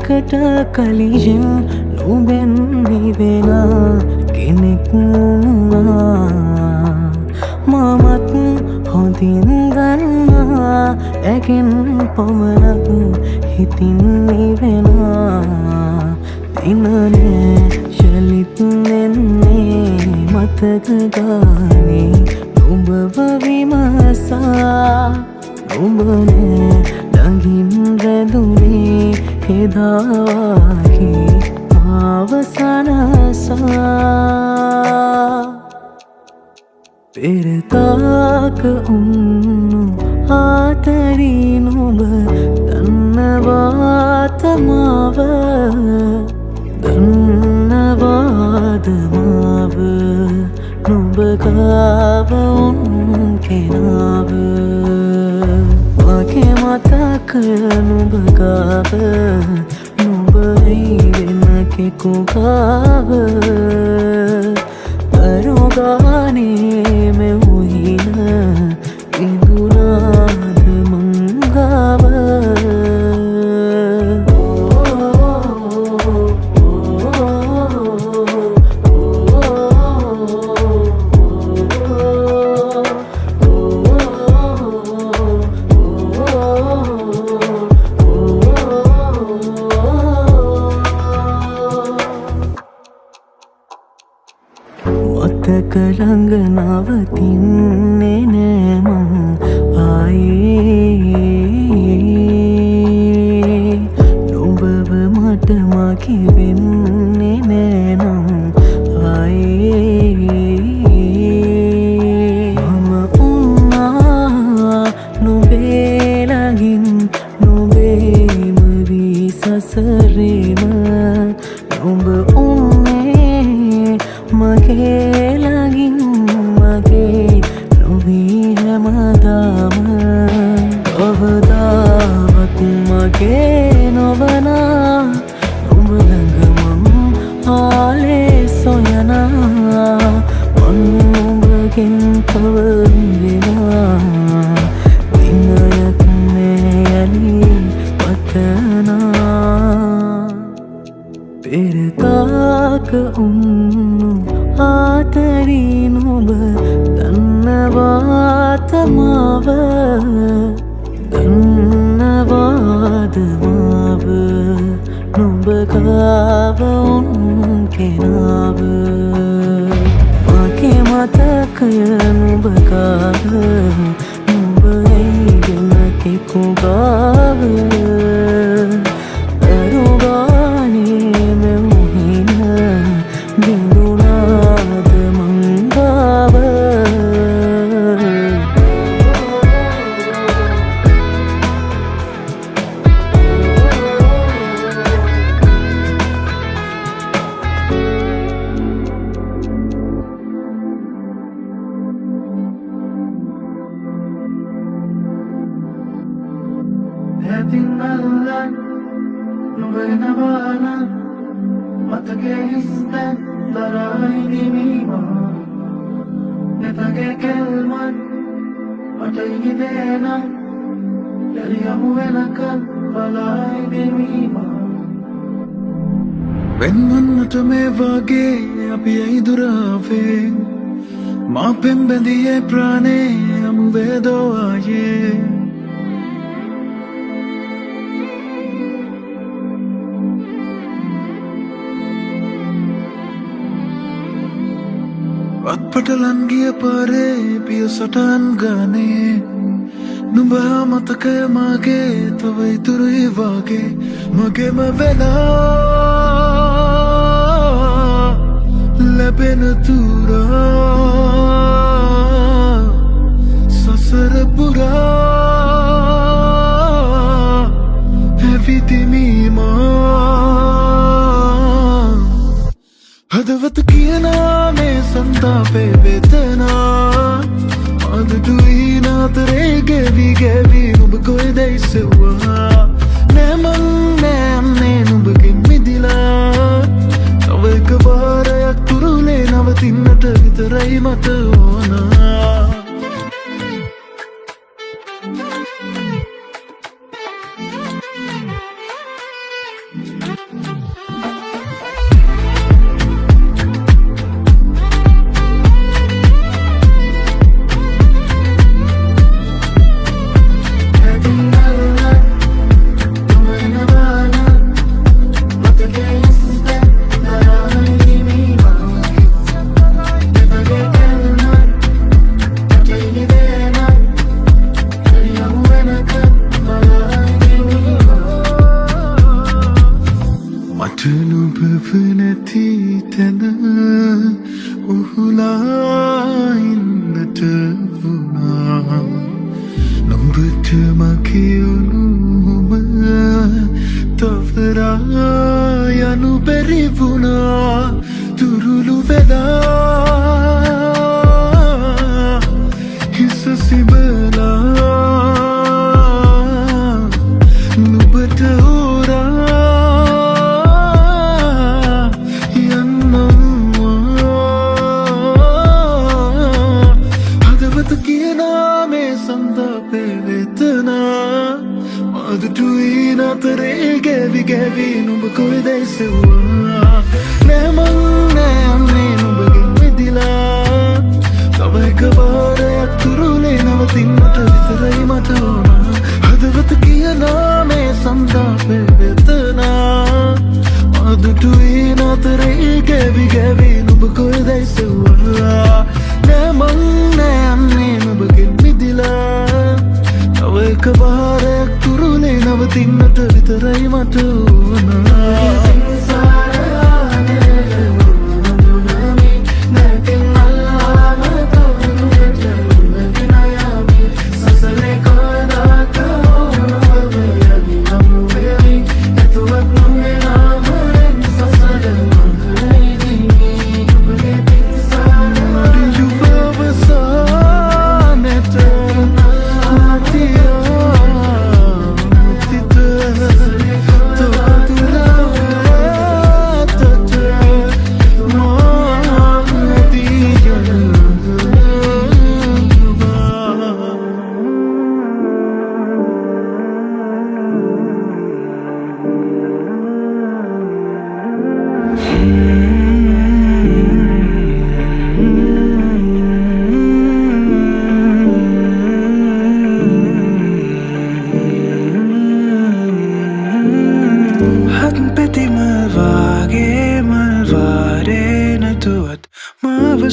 කාලයකට කලින් නුඹෙන් නිවෙන කෙනෙක් වුණා මමත් හොඳින් දන්නා ඇගෙන් පමණක් හිතින් නිවෙනවා දිනනේ ශලිත් නෙන්නේ මතක ගානේ නුඹව විමසා නුඹනේ ළඟින් රැඳුනේ එදාගේ මාව සනසා පෙරතාක උන්නු ආතරී නුඹ දන්නවාද මාව දන්නවාද මාව නුඹ ගාව උන් කෙනාව මගේ මතකය නුඹ ගාව නුඹ වෙන කෙකු ගාව දරුගානේ මෙවුහින ඉඳුනාද මංගාව මතක ළඟ නවතින්නේ නෑ මං ආයේ නුඹව මට මගේ වෙන්නේ නෑ නම් ආයේ මම උන්නා නුඹේ ළඟින් නුඹේම වී සසරේම නුඹ උන්නේ මගේ ළඟින් මගේ නොවී හැමදාම කවදාවත් මගේ නොවනා නුඹ ළඟ මං ආලේ සොයනා මං නුඹගෙන් පවරිනවා දිනයක් නෑයලි පතනා පෙරතාක උන්නු ආතරී නුඹ දන්නවාද මාව දන්නවාද මාව නුඹ ගාව උන් කෙනාව මගේ මතකය නුඹ ගාව නුඹ වෙන කෙකු ගාව දරුගානේ මෙවුහින බිඳුනාද මංගාව ඇතින්නල්ලන් නුඹෙනවාන මතකේ හිස්තැන් දරායිදිමීවා නැතගේ කෙල්මන් මට ඉහිදේනම් යළි යමු වෙනකන් බලායිදිමීවා වෙන්වන්නට මේ වගේ අපි ඇයිදුරාවේ මා පෙම්බැඳියේ ප්‍රාණේ යමු වේදෝවායේ අත්පටලන් ගිය පාරේ පිය සටන් ගානේ නුඹ මතකය මගේ තව ඉතුරුයි වගේ මගේම වෙලා ලැබෙන තුරා සසර පුරා හැවිතිමීමා හදවත කියනා මේ සන්තාපේ වෙතනා අදටුයි නාතරේ ගෙවි ගෙවි නුඹ කොයිදැයි සෙව්වා නෑමං නෑම්නේ නුඹගෙන් මිදිලා තව එක වාරයක් තුරුලේ නවතින්නට විතරයි මට ඕනා එතන උහුලා ඉන්නට වුණා නුඹට මගේ උණුම තවරා යනු බැරි වුණා තුරුළු වෙලා හිස සිබලා නුඹට හොරා යන්නවා හදවත කියනා මේ සන්තාපේ වේදනා මදුටුයි නතරේ ගැවි ගැවි නුඹ කොයිදැයි සෙව්වා නෑ මං නෑ අන්නේ නුඹගෙන් මිදිලා තව එක වාරයක් තුරුලේ නවතින්නට විතරයි මට ඕන හදවත කියනා මේ සන්තාපේ වේදනා මදුටුයි නතරේ ගැවි ගැවි නුඹ කොයිදැයි සෙව්වා නෑ මං නෑ අන්නේ නුඹගෙන් මිදිලා තව එක වාරයක් තුරුලේ නවතින්නට විතරයි මට ඕන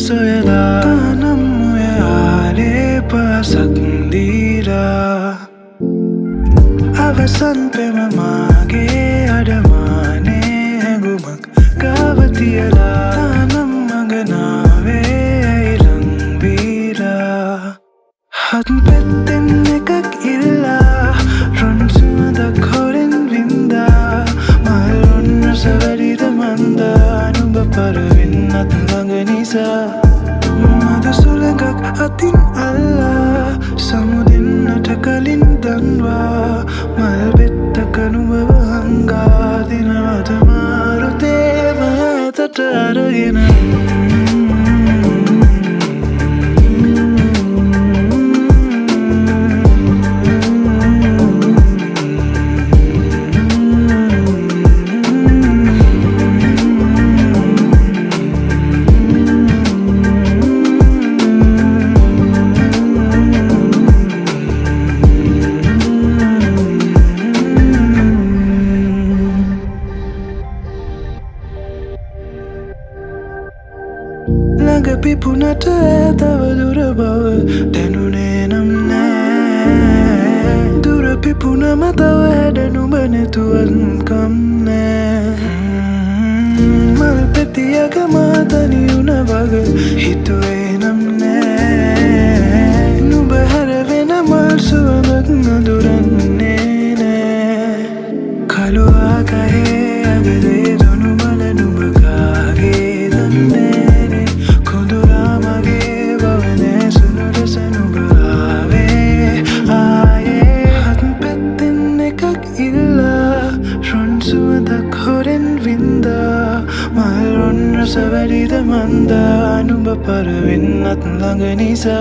soyala tanam muyaale pasakndira avasan prema mage adamane hangumak gawatiyala tanam maganave ilangbira hat petten ekak illa ron sumadak horen vinda malon savarida manda nuba parvinnat langanisa mada sulagak atin alla samudinnata kalin danwa malbettaka nuba hanga dinawata marute matata aragena Lagapi punata tava dura bawa denune namne dura pipuna matawa denu bane tuan kamne mal petiya kamata ni una baga hitue namne nubahara vena mal suamak ngaduranne ne kalu akahe agade donu mala nubakage danne savarida manda nuba parvinnat langanisa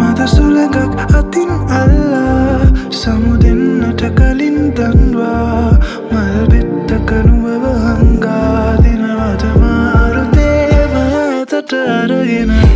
mada sulagak atin alla samudinnata kalin danwa malbettaka nuba hanga dinawata marute matata aragena